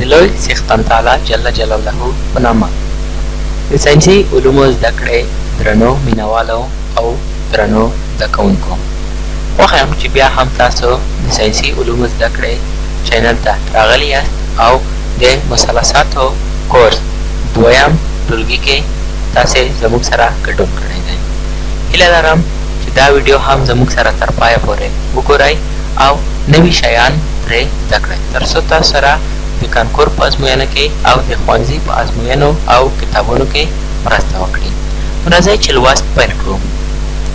د لوی څښتن تعالی جل جلاله په نامه. د ساینسي علومو زده کړې درنو مینوالو او درنو زده کوونکو، خوښه یم چې بیا هم تاسو د ساینسي علومو زده کړې چینل ته راغلي یاست او د مثلثاتو کورس دویم ټولګي کې تاسې زموږ سره ګډون کړی دی. هیله لرم چې دا ویډیو هم زموږ سره تر پایه پورې وګورئ او نوي شیان ترې زده کړئ، تر څو تاسو سره د کانکور په ازموینه کې او د ښوونځي په ازموینو او کتابونو کې مرسته وکړي. راځئ چې لوست پیل کړو.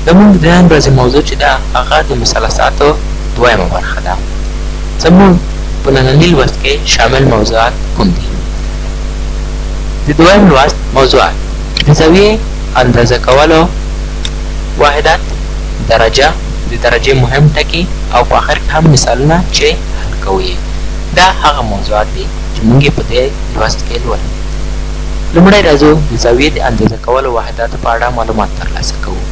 زموږ د نن ورځې موضوع چې ده هغه د مثلثاتو دویمه برخه ده. زموږ په ننني لوست کې شامل موضوعات کوم دي؟ د دویم لوست موضوعات: د زاویې اندازه کولو واحدات، درجه، د درجې مهم ټکي او په آخر کې هم مثالونه چې حل کوو. دا هغه موضوعات دي چې موږ په دې لوست کې لولو. لومړی راځو د زاویې د اندازه کولو واحداتو په اړه معلومات ترلاسه کوو.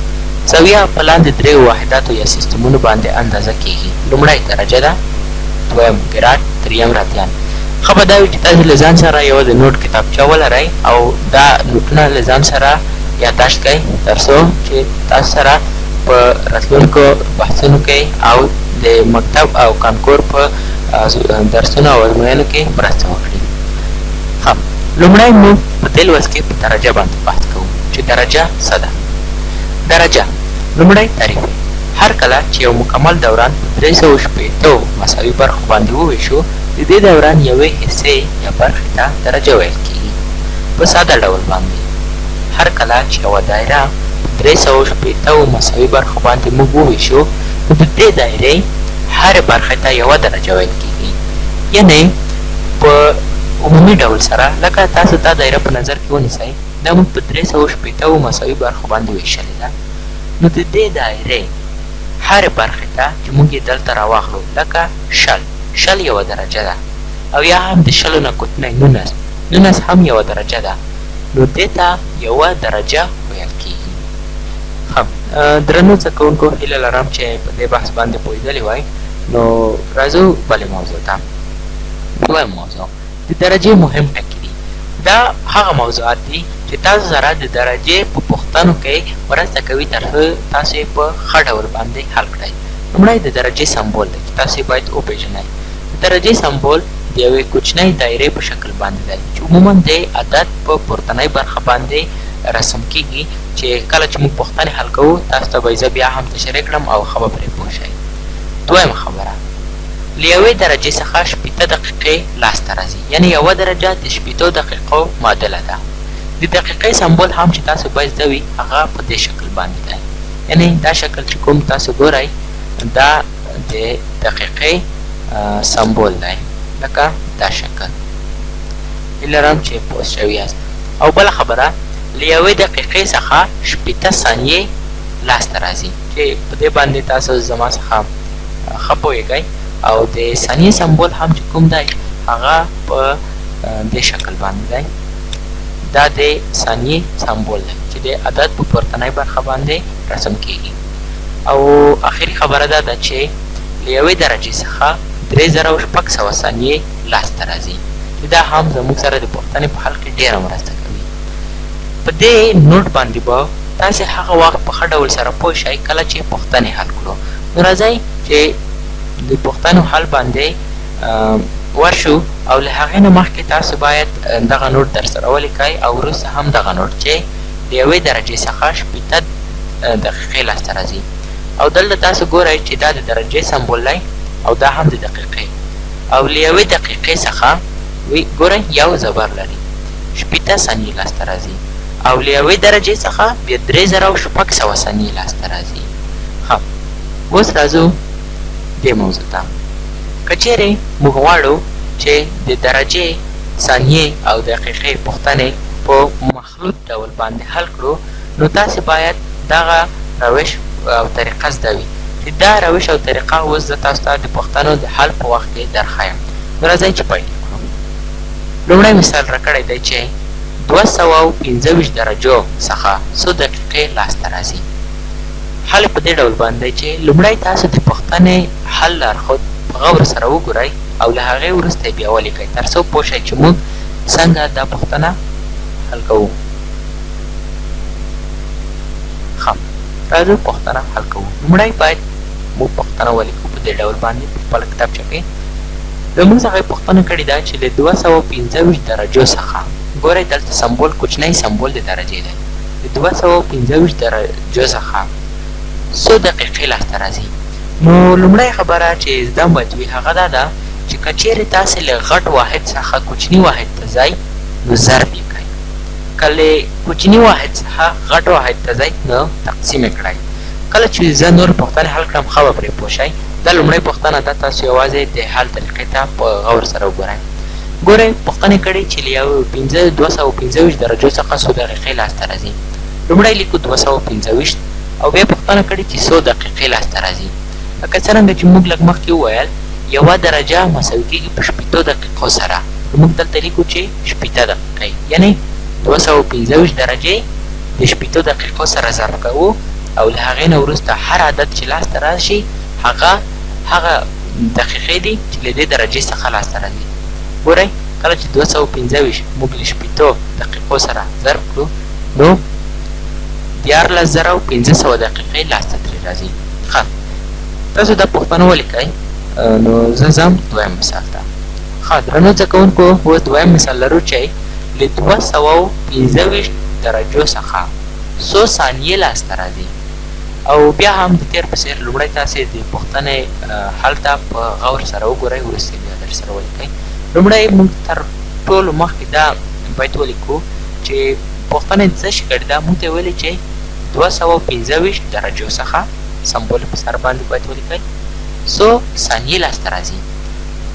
زاویه په لاندې دریو واحداتو یا سیستمونو باندې اندازه کیږي. لومړی درجه ده، دویم ګراډ، دریم رادیان. ښه به دا وي چې تاسې له ځان سره یوه د نوټ کتابچه ولرئ او دا نوټونه له ځان سره یادداشت کړئ، تر څو چې تاسو سره په راتلونکو بحثونو کې او د مکتب او کانکور په درسونو او ازموینو کې مرسته وکړي. ښه، لومړی موږ په دې لوست کې په درجه باندې بحث کوو چې درجه څه ده. درجه لومړی تعریف: هر کله چې یو مکمل دوران په 360 مساوي برخو باندې وویشو، د دې دوران یوې حصې یا برخې ته درجه ویل کېږي. په ساده ډول باندې هر کله چې یوه دایره 360 مساوي برخو باندې موږ وویشو، نو د دې دایرې هرې برخې ته یوه درجه ویل کېږي. یعنې په عمومي ډول سره لکه تاسو دا دایره په نظر کې ونیسئ، دا موږ په 360 مساوي برخو باندې ویشلې ده. نو د دې دایرې هرې برخې ته چې موږ یې دلته راواخلو، لکه شل یوه درجه ده، او یا هم د شلو نه کوچنی 19 هم یوه درجه ده، نو دې ته یوه درجه ویل کېږي. ښه، درنو زده کوونکو، هیله لرم چې په دې بحث باندې پوهېدلي وای. نو راځو بلې موضوع ته. دویم موضوع: د درجې مهم ټکي دي. دا هغه موضوعات دي چې تاسو سره د درجې په پوښتنو کې مرسته کوي تر څو تاسو یې په ښه ډول باندې حل کړئ. لومړی د درجې سمبول دی چې تاسو باید وپېژنئ. د درجې سمبول د یوې کوچنۍ دایرې په شکل باندې دی چې عموما د عدد په پورتنۍ برخه باندې رسم کېږي، چې کله چې موږ پوښتنې حل کوو تاسو ته به زه بیا هم تشریح کړم او ښه به پرې پوه شئ. دویمه خبره: له یوې درجې څخه 80 دقیقې لاسته راځي، یعنې یوه درجه د 80 دقیقو معادله ده. د دقیقې سمبول هم چې تاسو باید زده وي هغه په دې شکل باندې دی. یعنې دا شکل چې کوم تاسو ګورئ دا د دقیقې سمبول دی، لکه دا شکل. هیله لرم چې پوه شوي یاست. او بله خبره: له یوې دقیقې څخه 80 ثانیې لاسته راځي، چې په دې باندې تاسو زما څخه ښه پوهېږئ. او د ثانیې سمبول هم چې کوم دی هغه په دې شکل باندې دی. دا د ثانیې سمبول دی چې د عدد په پورتنۍ برخه باندې رسم کېږي. او آخري خبره دا ده چې له یوې درجې څخه 3600 ثانیې لاسته راځي، چې دا هم زموږ سره د پوښتنې په حل کې ډېره مرسته کوي. په دې نوټ باندې به تاسې هغه وخت په ښه ډول سره پوه شئ کله چې پوښتنې حل کړو. نو راځئ چې د پوښتنو حل باندې ورشو، او له هغې نه مخکې تاسو باید دغه نوټ در سره ولیکئ او وروسته هم دغه نوټ چې د یوې درجې څخه 80 دقیقې لاسته راځي. او دلته تاسو ګورئ چې دا د درجې سمبول دی او دا هم د دقیقې. او له یوې دقیقې څخه ګورئ یو زبر لري، 80 ثانیې لاسته راځي. او له یوې درجې څخه بیا 3600 ثانیې لاسته راځي. ښه، اوس راځو دې موضوع ته. که چیرې موږ غواړو چې د درجې، ثانیې او دقیقې پوښتنې په مخلوط ډول باندې حل کړو، نو تاسې باید دغه روش او طریقه زده وي، چې دا روش او طریقه اوس زه تاسو ته د پوښتنو د حل په وخت کې درښیم. نو راځئ چې پیل کړو. لومړی مثال راکړی دی چې 225 درجو څخه 100 دقیقې لاسته راځي. حل په دې ډول باندې چې لومړی تاسو د پوښتنې حل لارښود په غور سره وګورئ او له هغې وروسته بیا ولیکئ تر څو پوه شئ چې موږ څنګه دا پوښتنه حل کوو. ښه راځو پوښتنه حل کوو. لومړی باید موږ پوښتنه ولیکو په دې ډول باندې په خپله کتابچه کې. زموږ څخه یې پوښتنه کړې ده چې له 225 درجو څخه ګورئ دلته سمبول کوچنی سمبول د درجې دی. د 225 درجو څخه څو دقیقې لاسته راځي. نو لومړی خبره چې زده باید وي هغه دا ده چې که چیرې تاسې له غټ واحد څخه کوچني واحد ته ځئ نو ضرب یې کړئ. که له کوچني واحد څخه غټ واحد ته ځئ نو تقسیم یې کړئ. کله چې زه نور پوښتنې حل کړم ښه به پرې پوه شئ. دا لومړۍ پوښتنه ده، تاسو یوازې د حل طریقې ته په غور سره وګورئ. ګورئ پوښتنې کړئ چې له 225 درجو څخه څو دقیقې لاسته راځي. لومړی لیکو 225 او بیا پوښتنه کړې چې څو دقیقې لاسته راځي. لکه څرنګه چې موږ لږ مخکې وویل یوه درجه مساوي کېږي په 8 دقیقو سره. موږ دلته لیکو چې 8 دقیقې یعنې 225 درجې د 8 دقیقو سره ضرب کوو او له هغې نه وروسته هر عدد چې لاسته راشي هغه دقیقې دي چې له دې درجې څخه لاسته راځي. ګورئ کله چې 225 موږ له 8 دقیقو سره ضرب کړو نو 14500 دقیقې لاسته ترې راځي. ښه تاسو دا پوښتنه ولیکئ. نو زه ځم دویم مثال ته. ښه درنو زده کوونکو اوس دویم مثال لرو چې له 225 درجو څخه څو ثانیې لاسته راځي. او بیا هم د تیر په څېر لومړی تاسې د پوښتنې حل ته په غور سره وګورئ وروسته بیا درسره ولیکئ. لومړی موږ تر ټولو مخکې دا باید ولیکو چې پوښتنه څه شي کړې ده. موږ ته یې ویلې چې 225 درجو څخه سمبول په سر باندې باید ولیکئ څو ثانیې لاسته راځي.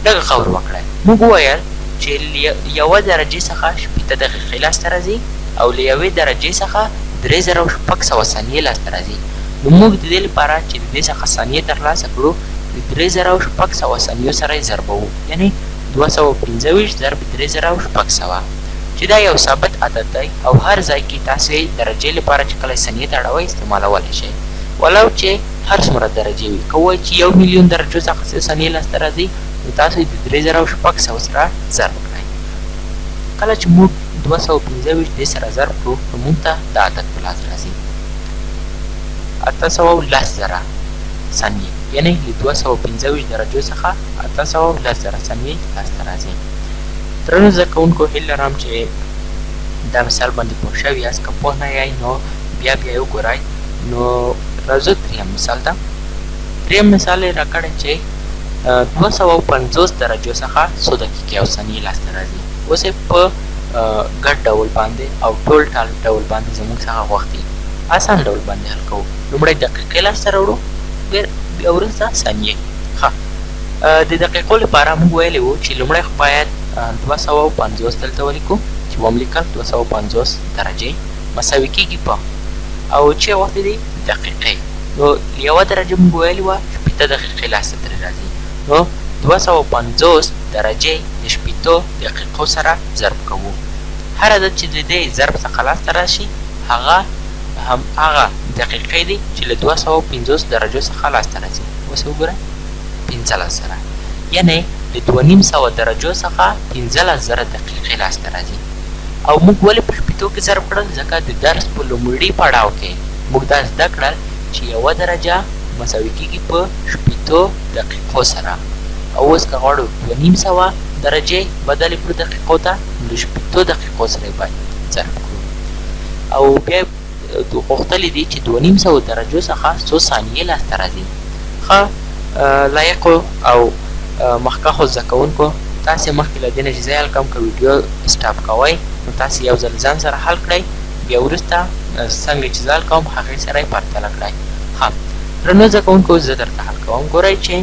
لږ غور وکړئ. موږ وویل چې له یوه درجې څخه 8 دقیقې لاسته راځي او له یوې درجې څخه 3600 ثانیې لاسته راځي. نو موږ د دې لپاره چې د دې څخه ثانیې ترلاسه کړو د 3600 ثانیو سره یې ضربوو یعنې 225 ضرب 3600 چې دا یو ثابت عدد دی او هر ځای کې تاسې درجې لپاره چې کله ثانیې ته اړوئ استعمالولی شئ ولو چې هر څومره درجې وي. که ووایئ چې 1 میلیون درجو څخه څه ثانیې لاسته راځي نو تاسو یې د 3600 سره ضرب کړئ. کله چې موږ 225 دې سره ضرب کړو نو موږ ته دا عدد په لاس راځي 810,000 ثانیې یعنې له 225 درجو څخه 810,000 ثانیې لاسته راځي. درنو زده کوونکو هیله لرم چې دا مثال باندې پوه شوي یاست. که پوه نه یئ نو بیا یې وګورئ. نو راځو دریم مثال ته. دریم مثال یې راکړی چې 250 درجو څخه څو دقیقې او ثانیې لاسته راځي. اوس یې په ګډ ډول باندې او ټول ټال ډول باندې زموږ څخه غوښتي آسان ډول باندې حل کوو. لومړی دقیقې لاسته راوړو بیا وروسته ثانیې. ښه د دقیقو لپاره موږ ویلی وو چې لومړی خو باید 250 دلته ولیکو چې وملیکل 250 درجې مساوي کېږي په او چې وخت دی دقیقې. نو یوه درجه موږ ویلې وه 8 دقیقې لاسته ترې راځي. نو 250 درجې د 8 دقیقو سره ضرب کوو. هر عدد چې د دې ضرب څخه لاسته راشي هغه دقیقې دي چې له 250 درجو څخه لاسته راځي. اوس وګورئ 15000 یعنې له 2500 درجو څخه 15000 دقیقې لاسته راځي. او موږ ولې په 8 کې ضرب کړل؟ ځکه د درس په لومړي پړاو کې موږ دا زده کړل چې یوه درجه مساوي کېږي په 8 دقیقو سره. او اوس که غواړو 2500 درجې بدلې کړو دقیقو ته نو 8 دقیقو سره یې باید ضرب کړو. او بیا غوښتلي دي چې 2500 درجو څخه څو ثانیې لاسته راځي. ښه لایقو او مخکښو زده کوونکو تاسې مخکې له دې نه چې زه حل کوم که ویډیو سټاپ کوئ نو تاسې یو ځل ځان سره حل کړئ بیا وروسته څنګه چې زه حل کوم هغې سره یې پرتله کړئ. ښه درنو زده کوونکو زه درته حل کوم. ګورئ چې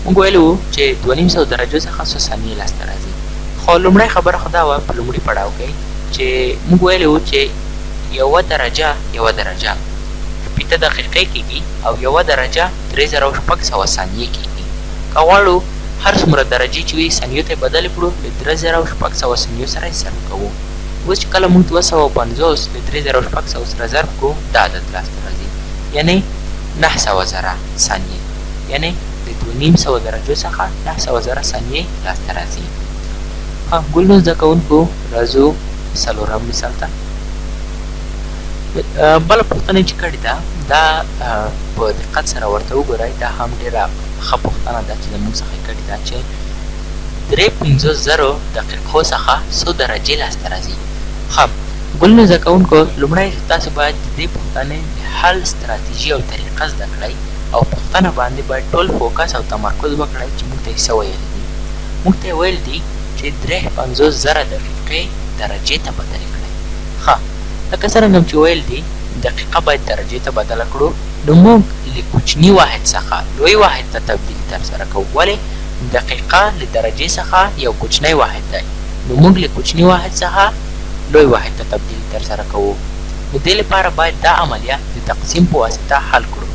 موږ ویلي وو چې 2500 درجو څخه څو ثانیې لاسته راځي. خو لومړی خبره خو دا وه په لومړي پړاو کې چې موږ ویلي وو چې یوه درجه 8 دقیقې کېږي او یوه درجه 3600 ثانیې کېږي. که غواړو هر څومره درجې چې وي ثانیو ته یې بدلې کړو له 3600 ثانیو سره یې ضرب کوو. اوس چې کله موږ 250 له 3600 سره ضرب کړو دا عدد لاسته راځي یعنې 900,000 ثانیې یعنې د 2.5 درجو څخه 900,000 ثانیې لاسته راځي. ګل نو زده کوونکو راځو څلورم مثال ته. بله پوښتنه چې کړې ده دا په دقت سره ورته وګورئ. دا هم ډېره ښه پوښتنه ده چې زموږ څخه کړې ده چې 53,000 دقیقو څخه څو درجې لاسته راځي. ګل نو زده کوونکو لومړی تاسو باید د دې پوښتنې د حل ستراتیژي او طریقه زده کړئ او پوښتنه باندې باید ټول فوکس او تمرکز وکړئ چې موږ ته یې څه ویلي دي. موږ ته یې ویل دي چې 53,000 دقیقې درجې ته بدلې کړئ. لکه څرنګه چې ویل دي دقیقه باید درجې ته بدله کړو، نو موږ له کوچني واحد څخه لوی واحد ته تبدیل ترسره کوو. ولې؟ دقیقه له درجې څخه یو کوچنی واحد دی، نو موږ له کوچني واحد څخه لوی واحد ته تبدیل ترسره کوو. نو دې لپاره باید دا عملیه د تقسیم په واسطه حل کړو.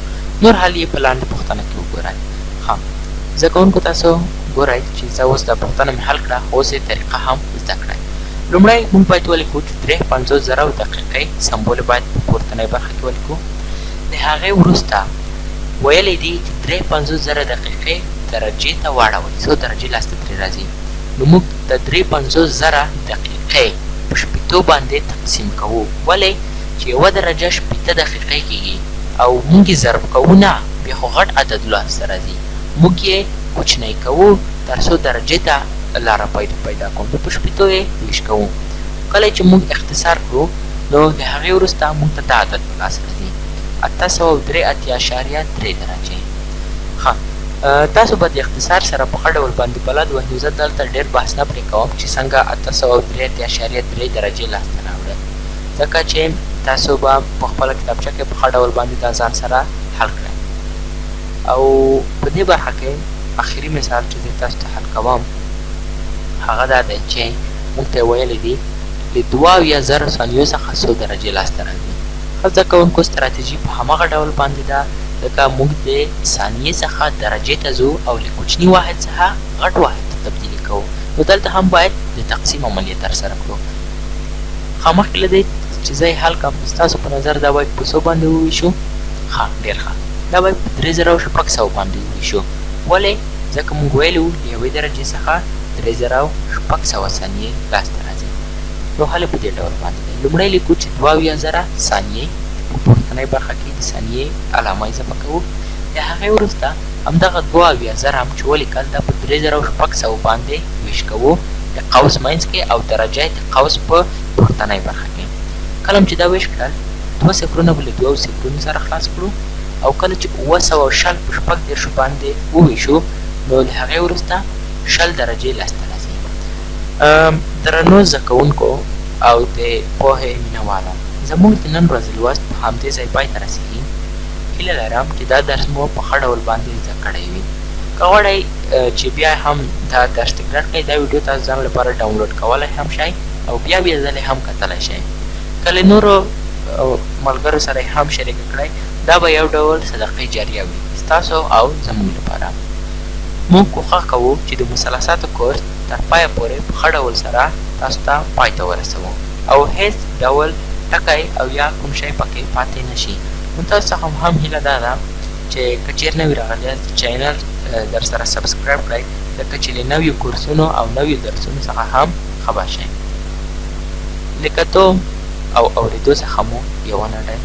نور حل یې په لاندې پوښتنه کې وګورئ. زده کوونکو تاسو ګورئ چې زه اوس دا پوښتنه مې حل کړه، اوس یې طریقه هم زده کړئ. لومړی موږ باید ولیکو چې 53,000 دقیقې سمبول باید په پورتنۍ برخه کې ولیکو. د هغې وروسته ویلی دي چې 53,000 دقیقې درجې ته واړوئ، څو درجې لاسته ترې راځي. نو موږ د 53,000 دقیقې په شپېتو باندې تقسیم کوو. ولې؟ چې یوه درجه 80 دقیقې کېږي او موږ یې ضرب کوو نه، بیا خو غټ عدد لاسته راځي. موږ یې کوچنی کوو تر څو درجې ته لاره پیدا کوو. نو په شپېتو یې ویش کوو. کله چې موږ اختصار کړو نو د هغې وروسته موږ ته دا عدد په لاس راځي 803.3 درجې. تاسو به د اختصار سره په ښه ډول باندې بلد وئ. نو زه دلته ډېر بحث نه پرې کوم چې څنګه 803.3 درجې لاسته راوړل، ځکه چې تاسو به په خپله کتابچه کې په ښه ډول باندې دا ځان سره حل کړئ. او په دې برخه کې اخري مثال چې زه تاسو ته حل کوم هغه دا دی چې موږ ته یې ویلی دي له 72,000 ثانیو څخه څو درجې لاسته راځي. ښه زده کوونکو ستراتیژي په هماغه ډول باندې ده، ځکه موږ د ثانیې څخه درجې ته ځو او له کوچني واحد څخه غټ واحد ته تبدیلي کوو. نو دلته هم باید د تقسیم عملیه ترسره کړو. مخکې له دې چې زه یې حل کړم ستاسو په نظر دا باید په څو باندې وویشو؟ ډېر ښه، دا باید په 3,600 باندې وویشو. ولې؟ ځکه موږ ویلي وو له یوې درجې څخه 3,600 ثانیې لاسته راځي. نو حل په دې ډول باندې دی. لومړی لیکو چې 72,000 ثانیې په پورتنۍ برخه کې د ثانیې علامه اضافه کوو. د هغې وروسته همدغه 72,000 هم چې ولیکل دا په 3,600 باندې ویش کوو د قوس منځ کې او درجه د قوس په پورتنۍ برخه کې. کله چې دا ویش کړل 2 صفرونه به له 2 صفرونو سره خلاص کړو او کله چې 960 په 6 باندې وویشو نو له هغې وروسته 60 درجې لاسته راځي. درنو زده کوونکو او د پوهې مینهوالو، زموږ د نن ورځې لوست په همدې ځای پای ته رسېږي. هیله لرم چې دا درس مو په ښه ډول باندې زده کړی وي. که غواړئ چې بیا هم دا درس تکرار کړئ، دا ویډیو تاسو ځان لپاره ډاونلوډ کولی هم شئ او بیا ځلې هم کتلی شئ. کله نورو ملګرو سره هم شریکه کړئ، دا به یو ډول صدقې جاریه وي ستاسو او زموږ لپاره. موږ کوښښ کوو چې د مثلثاتو کورس تر پایه پورې په ښه ډول سره تاسو ته پای ته ورسوو او هیڅ ډول ټکی او یا کوم شی پکې پاتې نه شي. نو تاسو څخه هم هیله دا ده چې که چېرې نوي راغلي یاست چینل در سره سبسکرایب کړئ، ځکه چې له نویو کورسونو او نویو درسونو څخه هم خبر شئ. له کتو او اورېدو څخه مو یوه نړۍ